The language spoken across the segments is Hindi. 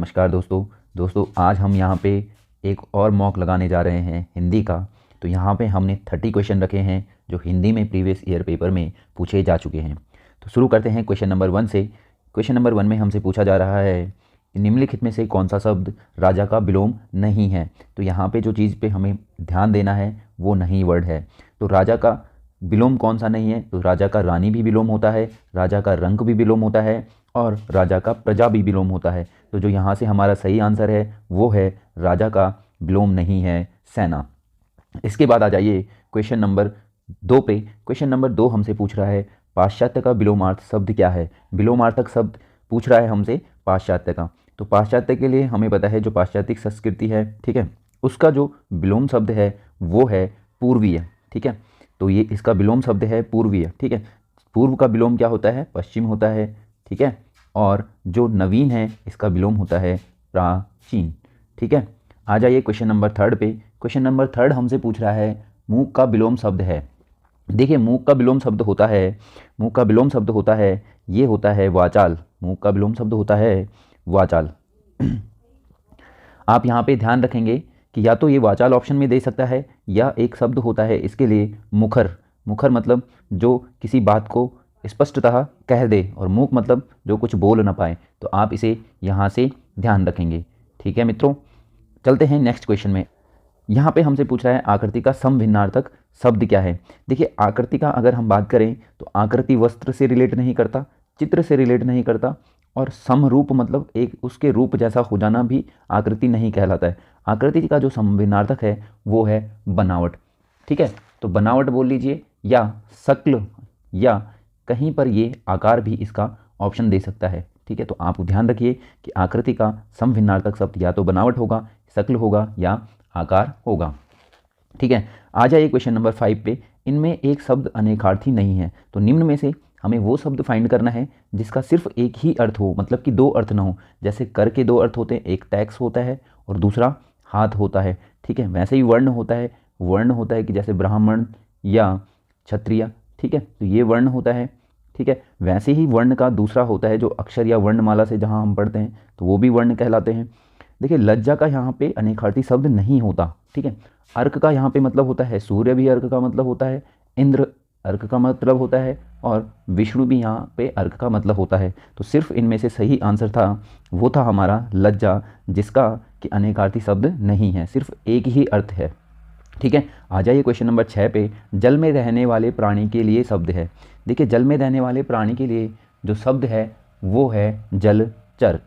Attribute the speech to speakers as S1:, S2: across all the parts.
S1: नमस्कार दोस्तों आज हम यहाँ पे एक और मॉक लगाने जा रहे हैं हिंदी का। तो यहाँ पे हमने 30 क्वेश्चन रखे हैं जो हिंदी में प्रीवियस ईयर पेपर में पूछे जा चुके हैं। तो शुरू करते हैं क्वेश्चन नंबर 1 से। क्वेश्चन नंबर 1 में हमसे पूछा जा रहा है कि निम्नलिखित में से कौन सा शब्द राजा का विलोम नहीं है। तो यहाँ पे जो चीज़ पे हमें ध्यान देना है वो नहीं वर्ड है। तो राजा का विलोम कौन सा नहीं है? तो राजा का रानी भी विलोम होता है, राजा का रंक भी विलोम होता है और राजा का प्रजा भी विलोम होता है। तो जो यहाँ से हमारा सही आंसर है वो है राजा का विलोम नहीं है सेना। इसके बाद आ जाइए क्वेश्चन नंबर 2 पे। क्वेश्चन नंबर 2 हमसे पूछ रहा है पाश्चात्य का विलोमार्थ शब्द क्या है। विलोमार्थक शब्द पूछ रहा है हमसे पाश्चात्य का। तो पाश्चात्य के लिए हमें पता है जो पाश्चात्य संस्कृति है, ठीक है, उसका जो विलोम शब्द है वो है पूर्वीय, ठीक है। तो ये इसका विलोम शब्द है पूर्वीय, ठीक है। पूर्व का विलोम क्या होता है? पश्चिम होता है, ठीक है। और जो नवीन है इसका विलोम होता है प्राचीन, ठीक है। आ जाइए क्वेश्चन नंबर 3 पे। क्वेश्चन नंबर 3 हमसे पूछ रहा है मूक का विलोम शब्द है। देखिए मूक का विलोम शब्द होता है ये होता है वाचाल। मूक का विलोम शब्द होता है वाचाल। आप यहाँ पे ध्यान रखेंगे कि या तो ये वाचाल ऑप्शन में दे सकता है या एक शब्द होता है इसके लिए मुखर। मुखर मतलब जो किसी बात को स्पष्टतः कह दे और मूक मतलब जो कुछ बोल ना पाए। तो आप इसे यहाँ से ध्यान रखेंगे, ठीक है मित्रों। चलते हैं नेक्स्ट क्वेश्चन में। यहाँ पे हमसे पूछ रहा है आकृति का समभिन्नार्थक शब्द क्या है। देखिए आकृति का अगर हम बात करें तो आकृति वस्त्र से रिलेट नहीं करता, चित्र से रिलेट नहीं करता और समरूप मतलब एक उसके रूप जैसा हो जाना भी आकृति नहीं कहलाता है। आकृति का जो समभिन्नार्थक है वो है बनावट, ठीक है। तो बनावट बोल लीजिए या शक्ल या कहीं पर ये आकार भी इसका ऑप्शन दे सकता है, ठीक है। तो आप ध्यान रखिए कि आकृति का समभिन्नार्थक शब्द या तो बनावट होगा, शक्ल होगा या आकार होगा, ठीक है। आ जाइए क्वेश्चन नंबर 5 पे। इनमें एक शब्द अनेकार्थी नहीं है। तो निम्न में से हमें वो शब्द फाइंड करना है जिसका सिर्फ एक ही अर्थ हो, मतलब कि दो अर्थ ना हो। जैसे कर के दो अर्थ होते हैं, एक टैक्स होता है और दूसरा हाथ होता है, ठीक है। वैसे ही वर्ण होता है कि जैसे ब्राह्मण या क्षत्रिय, ठीक है, तो ये वर्ण होता है, ठीक है। वैसे ही वर्ण का दूसरा होता है जो अक्षर या वर्णमाला से जहाँ हम पढ़ते हैं तो वो भी वर्ण कहलाते हैं। देखिए लज्जा का यहाँ पे अनेकार्थी शब्द नहीं होता, ठीक है। अर्क का यहाँ पे मतलब होता है, सूर्य भी अर्क का मतलब होता है, इंद्र अर्क का मतलब होता है और विष्णु भी यहाँ पे अर्क का मतलब होता है। तो सिर्फ इनमें से सही आंसर था वो था हमारा लज्जा, जिसका कि अनेकार्थी शब्द नहीं है, सिर्फ एक ही अर्थ है, ठीक है। आ जाइए क्वेश्चन नंबर 6 पे। जल में रहने वाले प्राणी के लिए शब्द है। देखिए जल में रहने वाले प्राणी के लिए जो शब्द है वो है जलचर।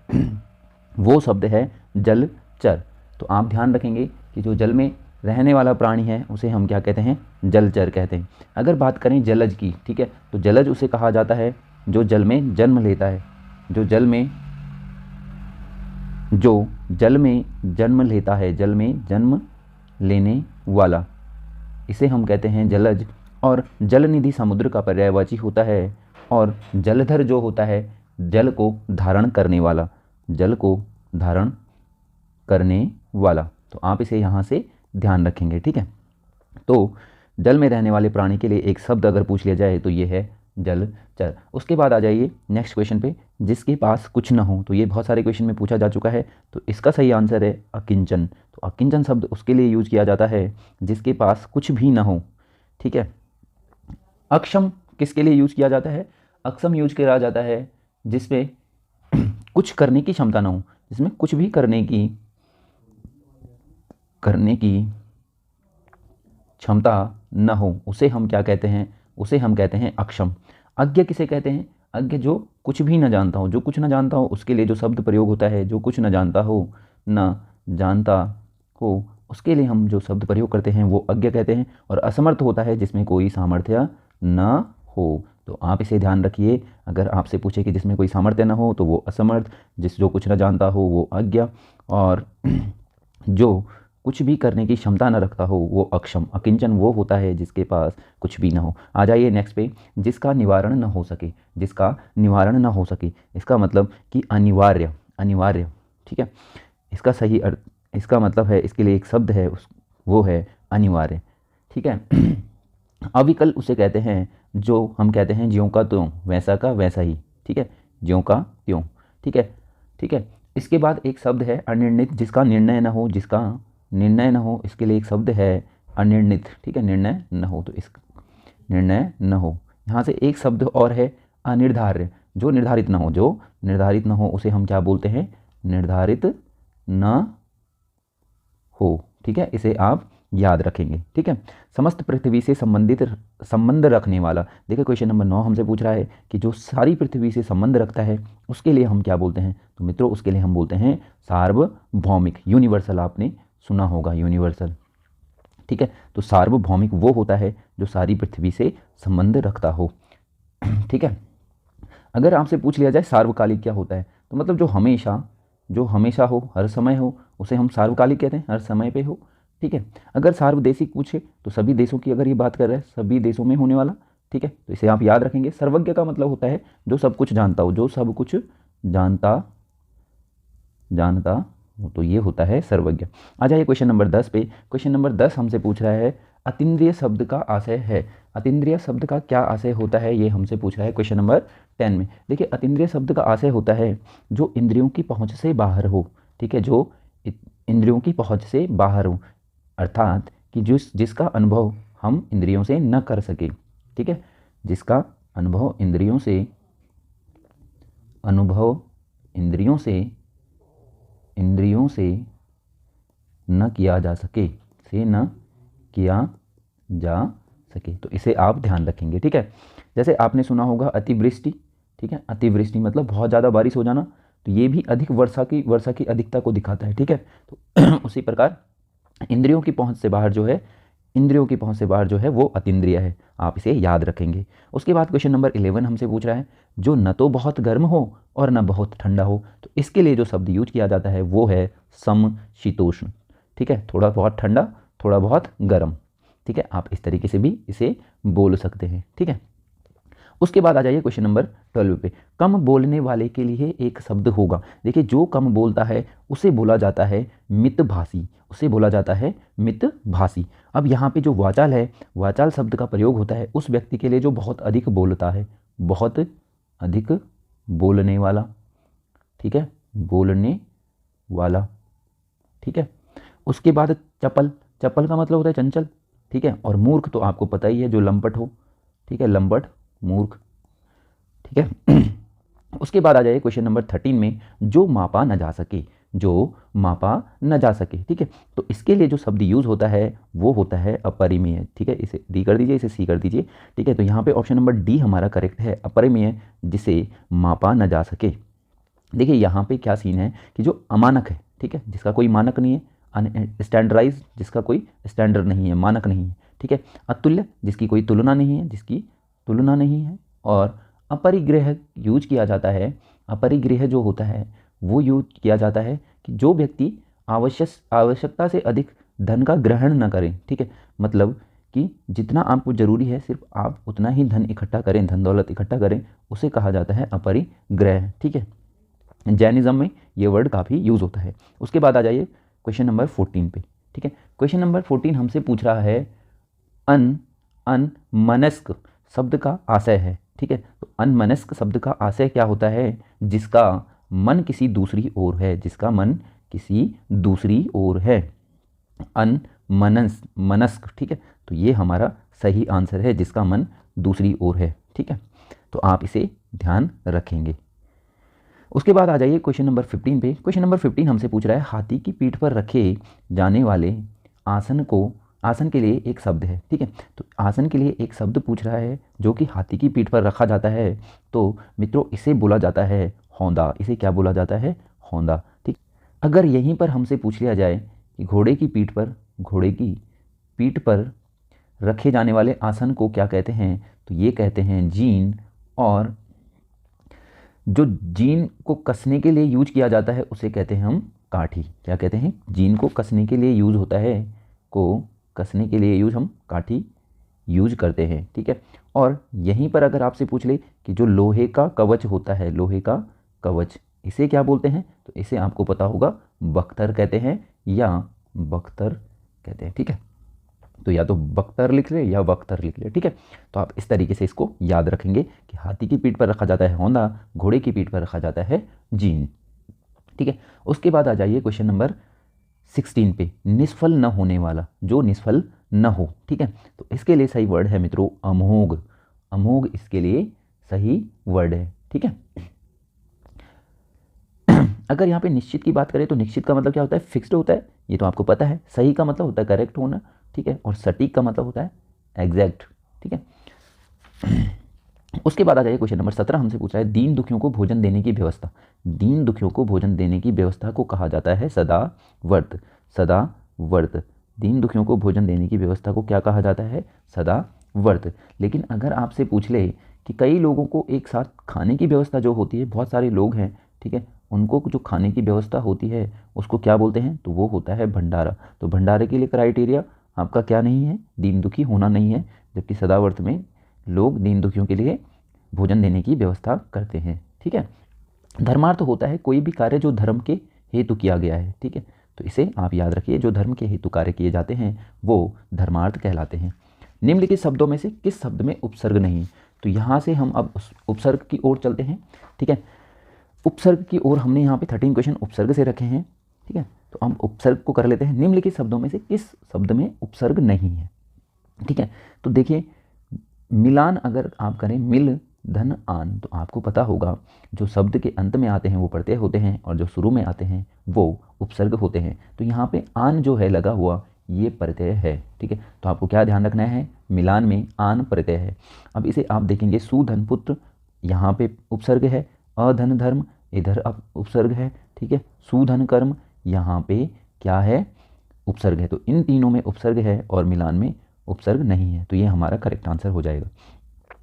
S1: वो शब्द है जलचर। तो आप ध्यान रखेंगे कि जो जल में रहने वाला प्राणी है उसे हम क्या कहते हैं? जलचर कहते हैं। अगर बात करें जलज की, ठीक है, तो जलज उसे कहा जाता है जो जल में जन्म लेता है, जो जल में जन्म लेता है, जल में जन्म लेने वाला, इसे हम कहते हैं जलज। और जल निधि समुद्र का पर्यायवाची होता है और जलधर जो होता है जल को धारण करने वाला, जल को धारण करने वाला। तो आप इसे यहाँ से ध्यान रखेंगे, ठीक है। तो जल में रहने वाले प्राणी के लिए एक शब्द अगर पूछ लिया जाए तो ये है जलचर। उसके बाद आ जाइए नेक्स्ट क्वेश्चन पे, जिसके पास कुछ न हो। तो ये बहुत सारे क्वेश्चन में पूछा जा चुका है, तो इसका सही आंसर है अकिंचन। तो अकिंचन शब्द उसके लिए यूज किया जाता है जिसके पास कुछ भी ना हो, ठीक है। अक्षम किसके लिए यूज किया जाता है? अक्षम यूज किया जाता है जिसमें कुछ करने की क्षमता ना हो, जिसमें कुछ भी करने की क्षमता न हो, उसे हम क्या कहते हैं? उसे हम कहते हैं अक्षम। अज्ञ किसे कहते हैं? अज्ञ जो कुछ भी न जानता हो, जो कुछ न जानता हो उसके लिए जो शब्द प्रयोग होता है, जो कुछ न जानता हो उसके लिए हम जो शब्द प्रयोग करते हैं वो अज्ञ कहते हैं। और असमर्थ होता है जिसमें कोई सामर्थ्य न हो। तो आप इसे ध्यान रखिए, अगर आपसे पूछे कि जिसमें कोई सामर्थ्य न हो तो वो असमर्थ, जो कुछ न जानता हो वो अज्ञ, और जो कुछ भी करने की क्षमता न रखता हो वो अक्षम। अकिंचन वो होता है जिसके पास कुछ भी ना हो। आ जाइए नेक्स्ट पे। जिसका निवारण न हो सके, जिसका निवारण न हो सके, इसका मतलब कि अनिवार्य, ठीक है। इसका सही अर्थ, इसका मतलब है, इसके लिए एक शब्द है वो है अनिवार्य, ठीक है। अविकल उसे कहते हैं जो हम कहते हैं ज्यों का त्यों, वैसा का वैसा ही, ठीक है, ज्यों का त्यों, ठीक है। इसके बाद एक शब्द है अनिर्णित, जिसका निर्णय न हो, जिसका निर्णय न हो, इसके लिए एक शब्द है अनिर्णित। ठीक है, निर्णय न हो, तो इस निर्णय न हो। यहाँ से एक शब्द और है अनिर्धार्य, जो निर्धारित न हो, जो निर्धारित न हो उसे हम क्या बोलते हैं, निर्धारित न हो। ठीक है, इसे आप याद रखेंगे। ठीक है, समस्त पृथ्वी से संबंधित संबंध रखने वाला। देखिए क्वेश्चन नंबर 9 हमसे पूछ रहा है कि जो सारी पृथ्वी से संबंध रखता है उसके लिए हम क्या बोलते हैं, तो मित्रों उसके लिए हम बोलते हैं सार्वभौमिक, यूनिवर्सल। आपने सुना होगा यूनिवर्सल। ठीक है, तो सार्वभौमिक वो होता है जो सारी पृथ्वी से संबंध रखता हो। ठीक है, अगर आपसे पूछ लिया जाए सार्वकालिक क्या होता है, तो मतलब जो हमेशा हो, हर समय हो, उसे हम सार्वकालिक कहते हैं, हर समय पे हो। ठीक है, अगर सार्वदेशिक पूछे तो सभी देशों की अगर ये बात कर रहे हैं, सभी देशों में होने वाला। ठीक है, तो इसे आप याद रखेंगे। सर्वज्ञ का मतलब होता है जो सब कुछ जानता हो, जो सब कुछ जानता हो, तो ये होता है सर्वज्ञ। आ जाइए क्वेश्चन नंबर 10 पे। क्वेश्चन नंबर 10 हमसे पूछ रहा है अतीन्द्रिय शब्द का आशय है। अतीन्द्रिय शब्द का क्या आशय होता है, ये हमसे पूछ रहा है क्वेश्चन नंबर 10 में। देखिए अतीन्द्रिय शब्द का आशय होता है जो इंद्रियों की पहुंच से बाहर हो। ठीक है, जो इंद्रियों की पहुंच से बाहर हो, अर्थात कि जिसका अनुभव हम इंद्रियों से न कर सके। ठीक है, जिसका अनुभव इंद्रियों से न किया जा सके, तो इसे आप ध्यान रखेंगे। ठीक है, जैसे आपने सुना होगा अतिवृष्टि। ठीक है, अतिवृष्टि मतलब बहुत ज़्यादा बारिश हो जाना, तो ये भी अधिक वर्षा की अधिकता को दिखाता है। ठीक है, तो उसी प्रकार इंद्रियों की पहुंच से बाहर जो है वो अतीन्द्रिय है। आप इसे याद रखेंगे। उसके बाद क्वेश्चन नंबर 11 हमसे पूछ रहा है जो न तो बहुत गर्म हो और न बहुत ठंडा हो, तो इसके लिए जो शब्द यूज किया जाता है वो है समशीतोष्ण। ठीक है, थोड़ा बहुत ठंडा, थोड़ा बहुत गर्म। ठीक है, आप इस तरीके से भी इसे बोल सकते हैं। ठीक है, उसके बाद आ जाइए क्वेश्चन नंबर 12 पे। कम बोलने वाले के लिए एक शब्द होगा। देखिए जो कम बोलता है उसे बोला जाता है मितभाषी, अब यहाँ पे जो वाचाल है, वाचाल शब्द का प्रयोग होता है उस व्यक्ति के लिए जो बहुत अधिक बोलता है, बहुत अधिक बोलने वाला। ठीक है, बोलने वाला। ठीक है, उसके बाद चपल का मतलब होता है चंचल। ठीक है, और मूर्ख तो आपको पता ही है, जो लंपट हो। ठीक है, लंपट, मूर्ख। ठीक है, उसके बाद आ जाइए क्वेश्चन नंबर 13 में, जो मापा न जा सके। ठीक है, तो इसके लिए जो शब्द यूज होता है वो होता है अपरिमेय। ठीक है, इसे डी कर दीजिए, इसे सी कर दीजिए। ठीक है, तो यहाँ पे ऑप्शन नंबर डी हमारा करेक्ट है, अपरिमेय, जिसे मापा न जा सके। देखिए यहाँ पे क्या सीन है कि जो अमानक है, ठीक है, जिसका कोई मानक नहीं है, स्टैंडर्डाइज, जिसका कोई स्टैंडर्ड नहीं है, मानक नहीं है। ठीक है, अतुल्य, जिसकी कोई तुलना नहीं है, और अपरिग्रह यूज किया जाता है। अपरिग्रह जो होता है वो यूज किया जाता है कि जो व्यक्ति आवश्यकता से अधिक धन का ग्रहण न करें। ठीक है, मतलब कि जितना आपको ज़रूरी है सिर्फ आप उतना ही धन इकट्ठा करें, धन दौलत इकट्ठा करें, उसे कहा जाता है अपरिग्रह। ठीक है, जैनिज्म में ये वर्ड काफ़ी यूज़ होता है। उसके बाद आ जाइए क्वेश्चन नंबर 14 पे। ठीक है, क्वेश्चन नंबर 14 हमसे पूछ रहा है अनमनस्क शब्द का आशय है। ठीक है, तो अनमनस्क शब्द का आशय क्या होता है, जिसका मन किसी दूसरी ओर है, अनमनस्क। ठीक है, तो ये हमारा सही आंसर है, जिसका मन दूसरी ओर है। ठीक है, तो आप इसे ध्यान रखेंगे। उसके बाद आ जाइए क्वेश्चन नंबर 15 पे। क्वेश्चन नंबर 15 हमसे पूछ रहा है हाथी की पीठ पर रखे जाने वाले आसन के लिए एक शब्द है। ठीक है, तो आसन के लिए एक शब्द पूछ रहा है जो कि हाथी की पीठ पर रखा जाता है, तो मित्रों इसे बोला जाता है हौंदा। इसे क्या बोला जाता है, हौंदा। ठीक, अगर यहीं पर हमसे पूछ लिया जाए कि घोड़े की पीठ पर रखे जाने वाले आसन को क्या कहते हैं, तो ये कहते हैं जीन, और जो जीन को कसने के लिए यूज किया जाता है उसे कहते हैं हम काठी। क्या कहते हैं, जीन को कसने के लिए यूज होता है, हम काठी यूज करते हैं। ठीक है, और यहीं पर अगर आपसे पूछ ले कि जो लोहे का कवच होता है, इसे क्या बोलते हैं, तो इसे आपको पता होगा बख्तर कहते हैं या बख्तर कहते हैं। ठीक है, तो या तो बख्तर लिख ले या बख्तर लिख ले। ठीक है, तो आप इस तरीके से इसको याद रखेंगे कि हाथी की पीठ पर रखा जाता है हौंदा, घोड़े की पीठ पर रखा जाता है जीन। ठीक है। उसके बाद आ जाइए क्वेश्चन नंबर 16 पे, निष्फल न होने वाला, जो निष्फल न हो। ठीक है, तो इसके लिए सही वर्ड है मित्रों अमोघ। अमोघ इसके लिए सही वर्ड है। ठीक है। अगर यहाँ पे निश्चित की बात करें तो निश्चित का मतलब क्या होता है, फिक्स्ड होता है, ये तो आपको पता है। सही का मतलब होता है करेक्ट होना। ठीक है, और सटीक का मतलब होता है एग्जैक्ट। ठीक है। उसके बाद आ जाइए क्वेश्चन नंबर 17, हमसे पूछा है दीन दुखियों को भोजन देने की व्यवस्था। दीन दुखियों को भोजन देने की व्यवस्था को कहा जाता है सदा वर्त। सदा वर्त। दीन दुखियों को भोजन देने की व्यवस्था को क्या कहा जाता है, सदा वर्त। लेकिन अगर आपसे पूछ ले कि कई लोगों को एक साथ खाने की व्यवस्था जो होती है, बहुत सारे लोग हैं, ठीक है, उनको जो खाने की व्यवस्था होती है उसको क्या बोलते हैं, तो वो होता है भंडारा। तो भंडारे के लिए क्राइटेरिया आपका क्या नहीं है, दीन दुखी होना नहीं है, जबकि सदावर्त में लोग दीन दुखियों के लिए भोजन देने की व्यवस्था करते हैं। ठीक है। धर्मार्थ होता है कोई भी कार्य जो धर्म के हेतु किया गया है। ठीक है, तो इसे आप याद रखिए, जो धर्म के हेतु कार्य किए जाते हैं वो धर्मार्थ कहलाते हैं। निम्नलिखित शब्दों में से किस शब्द में उपसर्ग नहीं, तो यहाँ से हम अब उपसर्ग की ओर चलते हैं। ठीक है, उपसर्ग की ओर हमने यहाँ पे 13 क्वेश्चन उपसर्ग से रखे हैं। ठीक है, तो हम उपसर्ग को कर लेते हैं। निम्नलिखित शब्दों में से किस शब्द में उपसर्ग नहीं है। ठीक है, तो देखिए मिलान अगर आप करें, मिल धन आन, तो आपको पता होगा जो शब्द के अंत में आते हैं वो प्रत्यय होते हैं और जो शुरू में आते हैं वो उपसर्ग होते हैं। तो यहाँ पे आन जो है लगा हुआ ये प्रत्यय है। ठीक है, तो आपको क्या ध्यान रखना है, मिलान में आन प्रत्यय है। अब इसे आप देखेंगे सुधन पुत्र, यहाँ पे उपसर्ग है। अधन धर्म, इधर अब उपसर्ग है। ठीक है, सुधन कर्म, यहाँ पे क्या है, उपसर्ग है। तो इन तीनों में उपसर्ग है और मिलान में उपसर्ग नहीं है, तो ये हमारा करेक्ट आंसर हो जाएगा।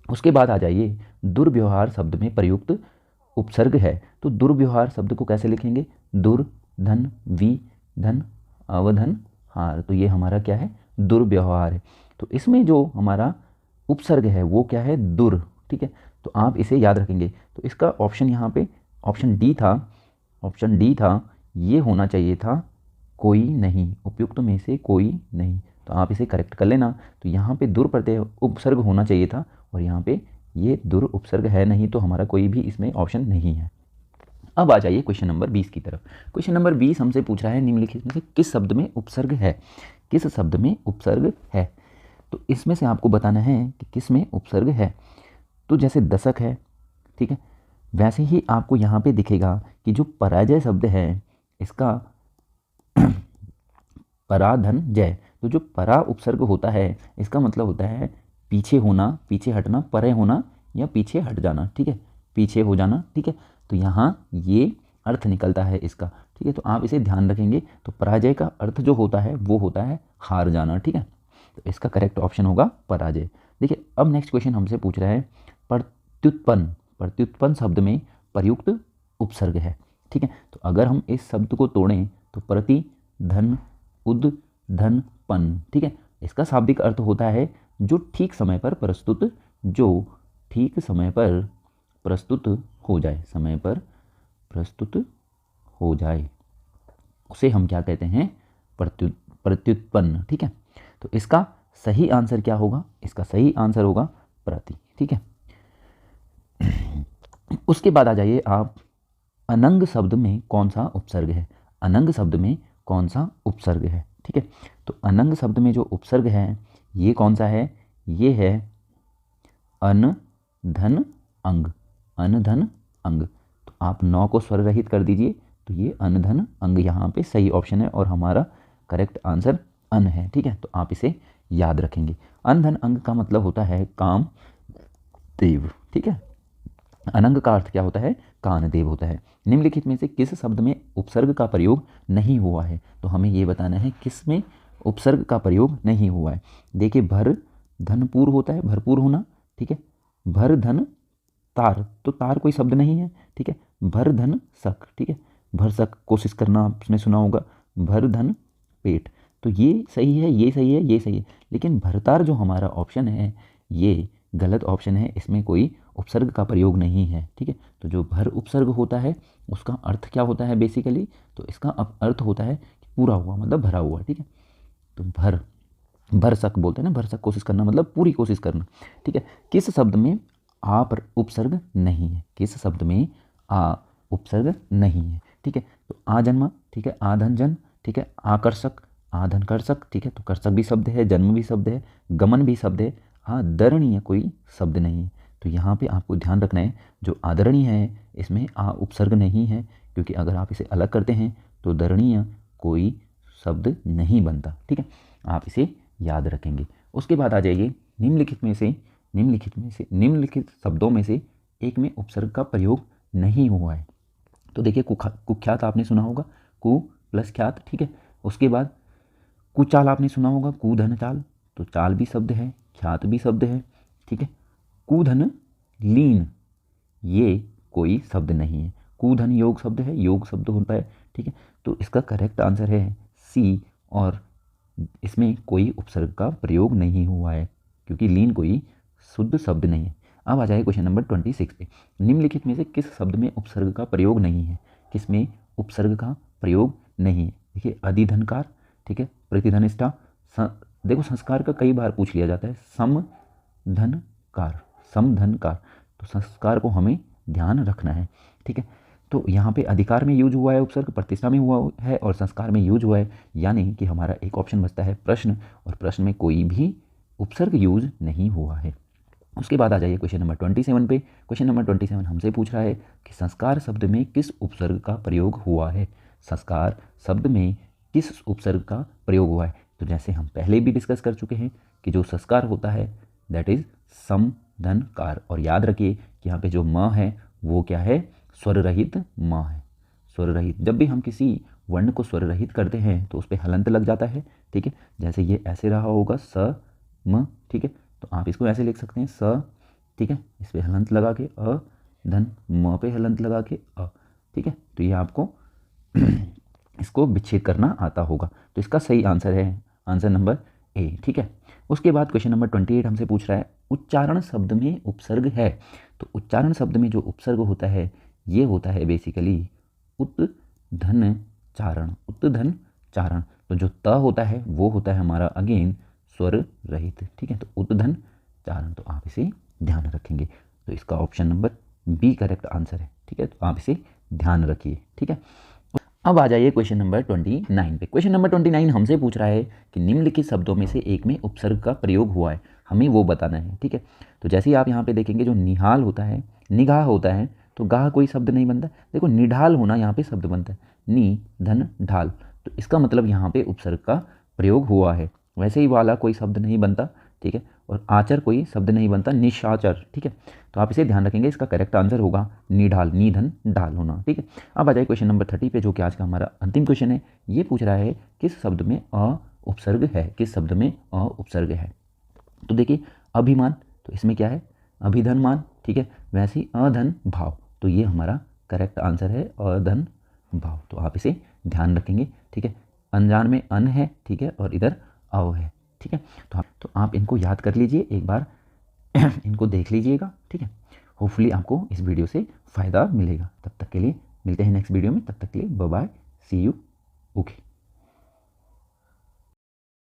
S1: उसके बाद आ जाइए दुर्व्यवहार शब्द में प्रयुक्त उपसर्ग है। तो दुर्व्यवहार शब्द को कैसे लिखेंगे, दुर धन वी धन अवधन हार, तो ये हमारा क्या है, दुर्व्यवहार है। तो इसमें जो हमारा उपसर्ग है वो क्या है, दुर। ठीक है, तो आप इसे याद रखेंगे। तो इसका ऑप्शन यहाँ पे ऑप्शन डी था, ऑप्शन डी था, ये होना चाहिए था कोई नहीं, उपयुक्त में से कोई नहीं। तो आप इसे करेक्ट कर लेना। तो यहाँ पे दुर प्रत्यय उपसर्ग होना चाहिए था और यहाँ पे ये दुर उपसर्ग है नहीं, तो हमारा कोई भी इसमें ऑप्शन नहीं है। अब आ जाइए क्वेश्चन नंबर 20 की तरफ। क्वेश्चन नंबर 20 हमसे पूछ रहा है निम्नलिखित में से किस शब्द में उपसर्ग है, किस शब्द में उपसर्ग है। तो इसमें से आपको बताना है कि किस में उपसर्ग है। तो जैसे दशक है, ठीक है, वैसे ही आपको यहाँ पे दिखेगा कि जो पराजय शब्द है इसका पराधन जय, तो जो परा उपसर्ग होता है इसका मतलब होता है पीछे होना, पीछे हटना, परे होना या पीछे हट जाना। ठीक है, पीछे हो जाना। ठीक है, तो यहाँ ये अर्थ निकलता है इसका। ठीक है, तो आप इसे ध्यान रखेंगे। तो पराजय का अर्थ जो होता है वो होता है हार जाना। ठीक है, तो इसका करेक्ट ऑप्शन होगा पराजय। देखिए अब नेक्स्ट क्वेश्चन हमसे पूछ रहा है प्रत्युत्पन्न। प्रत्युत्पन्न शब्द में प्रयुक्त उपसर्ग है। ठीक है, तो अगर हम इस शब्द को तोड़ें तो प्रति धन उद धन पन। ठीक है, इसका शाब्दिक अर्थ होता है जो ठीक समय पर प्रस्तुत, जो ठीक समय पर प्रस्तुत हो जाए, समय पर प्रस्तुत हो जाए, उसे हम क्या कहते हैं, प्रत्युत्पन्न। ठीक है, तो इसका सही आंसर क्या होगा, इसका सही आंसर होगा प्रति। ठीक है, उसके बाद आ जाइए आप अनंग शब्द में कौन सा उपसर्ग है। अनंग शब्द में कौन सा उपसर्ग है। ठीक है, तो अनंग शब्द में जो उपसर्ग है ये कौन सा है, ये है अन धन अंग। अन धन अंग, तो आप 9 को स्वर रहित कर दीजिए, तो ये अन धन अंग यहाँ पे सही ऑप्शन है और हमारा करेक्ट आंसर अन है। ठीक है, तो आप इसे याद रखेंगे। अन धन अंग का मतलब होता है काम देव। ठीक है, अनंग का अर्थ क्या होता है, कानदेव होता है। निम्नलिखित में से किस शब्द में उपसर्ग का प्रयोग नहीं हुआ है, तो हमें ये बताना है किस में उपसर्ग का प्रयोग नहीं हुआ है। देखिए भर धनपूर होता है, भरपूर होना। ठीक है, भर धन तार, तो तार कोई शब्द नहीं है। ठीक है, भर धन सक। ठीक है, भर सक कोशिश करना आपने सुना होगा। भर धन पेट, तो ये सही है, ये सही है, ये सही है, लेकिन भरतार जो हमारा ऑप्शन है ये गलत ऑप्शन है, इसमें कोई उपसर्ग का प्रयोग नहीं है। ठीक है, तो जो भर उपसर्ग होता है उसका अर्थ क्या होता है बेसिकली, तो इसका अर्थ होता है कि पूरा हुआ, मतलब भरा हुआ। ठीक है, तो भर सक बोलते हैं ना, भर सक कोशिश करना मतलब पूरी कोशिश करना। ठीक है, किस शब्द में आ पर उपसर्ग नहीं है, किस शब्द में आ उपसर्ग नहीं है। ठीक है, तो आजन्म, ठीक है, आधनजन, ठीक है, आकर्षक, आधनकर्षक, ठीक है, तो कर्षक भी शब्द है, जन्म भी शब्द है, गमन भी शब्द है, आदरणीय कोई शब्द नहीं है। तो यहाँ पे आपको ध्यान रखना है, जो आदरणीय है इसमें आ उपसर्ग नहीं है, क्योंकि अगर आप इसे अलग करते हैं तो दरणीय कोई शब्द नहीं बनता, ठीक है, आप इसे याद रखेंगे। उसके बाद आ जाइए निम्नलिखित शब्दों में से एक में उपसर्ग का प्रयोग नहीं हुआ है। तो देखिए कुख्यात आपने सुना होगा, कु प्लस ख्यात, ठीक है। उसके बाद कुचाल आपने सुना होगा, कुधन चाल, तो चाल भी शब्द है, ख्यात भी शब्द है, ठीक है। कुधन लीन, ये कोई शब्द नहीं है। कुधन योग शब्द है, योग शब्द होता है, ठीक है। तो इसका करेक्ट आंसर है सी, और इसमें कोई उपसर्ग का प्रयोग नहीं हुआ है, क्योंकि लीन कोई शुद्ध शब्द नहीं है। अब आ जाए क्वेश्चन नंबर 26 पे। निम्नलिखित में से किस शब्द में उपसर्ग का प्रयोग नहीं है? किसमें उपसर्ग का प्रयोग नहीं है? देखिए अधिधनकार, ठीक है, प्रतिधनिष्ठा, देखो संस्कार का कई बार पूछ लिया जाता है, समधनकार, समधनकार, तो संस्कार को हमें ध्यान रखना है, ठीक है। तो यहाँ पे अधिकार में यूज हुआ है उपसर्ग, प्रतिष्ठा में हुआ है और संस्कार में यूज हुआ है, यानी कि हमारा एक ऑप्शन बचता है प्रश्न, और प्रश्न में कोई भी उपसर्ग यूज नहीं हुआ है। उसके बाद आ जाइए क्वेश्चन नंबर 27 पे। क्वेश्चन नंबर 27 हमसे पूछ रहा है कि संस्कार शब्द में किस उपसर्ग का प्रयोग हुआ है? संस्कार शब्द में किस उपसर्ग का प्रयोग हुआ है? तो जैसे हम पहले भी डिस्कस कर चुके हैं कि जो संस्कार होता है दैट इज समधनकार, और याद रखिए कि यहाँ पे जो म है वो क्या है? स्वर रहित म है, स्वर रहित। जब भी हम किसी वर्ण को स्वर रहित करते हैं तो उस पर हलंत लग जाता है, ठीक है। जैसे ये ऐसे रहा होगा स म, ठीक है, तो आप इसको ऐसे लिख सकते हैं स, ठीक है, इस पे हलंत लगा के अ, धन म पे हलंत लगा के अ, ठीक है। तो ये आपको इसको विच्छेद करना आता होगा। तो इसका सही आंसर है आंसर नंबर ए, ठीक है। उसके बाद क्वेश्चन नंबर 28 हमसे पूछ रहा है उच्चारण शब्द में उपसर्ग है। तो उच्चारण शब्द में जो उपसर्ग होता है ये होता है बेसिकली उत्धन चारण, उत्धन चारण। तो जो त होता है वो होता है हमारा अगेन स्वर रहित, ठीक है। तो उत्धन चारण, तो आप इसे ध्यान रखेंगे। तो इसका option number B correct answer है, ठीक है। तो आप इसे ध्यान रखिए, ठीक है। अब आ जाइए क्वेश्चन नंबर 29 पे। क्वेश्चन नंबर 29 हमसे पूछ रहा है कि निम्नलिखित शब्दों में से एक में उपसर्ग का प्रयोग हुआ है, हमें वो बताना है, ठीक है। तो जैसे ही आप यहाँ पे देखेंगे जो निहाल होता है, निगाह होता है, तो गाह कोई शब्द नहीं बनता। देखो निढाल होना यहाँ पे शब्द बनता है, नी धन ढाल, तो इसका मतलब यहाँ पे उपसर्ग का प्रयोग हुआ है। वैसे ही वाला कोई शब्द नहीं बनता, ठीक है, और आचर कोई शब्द नहीं बनता, निशाचर, ठीक है। तो आप इसे ध्यान रखेंगे, इसका करेक्ट आंसर होगा निढाल, निधन ढाल होना, ठीक है। अब आ जाए क्वेश्चन नंबर 30 पे, जो कि आज का हमारा अंतिम क्वेश्चन है। ये पूछ रहा है किस शब्द में अ उपसर्ग है, किस शब्द में अ उपसर्ग है। तो देखिए अभिमान, तो इसमें क्या है? अभिधनमान, ठीक है। वैसे ही अधन भाव, तो ये हमारा करेक्ट आंसर है अधन भाव। तो आप इसे ध्यान रखेंगे, ठीक है। अनजान में अन है, ठीक है, और इधर अव है, ठीक है। तो आप इनको याद कर लीजिए एक बार इनको देख लीजिएगा, ठीक है। होपफुली आपको इस वीडियो से फ़ायदा मिलेगा। तब तक के लिए मिलते हैं नेक्स्ट वीडियो में, तब तक के लिए bye bye, see you, okay.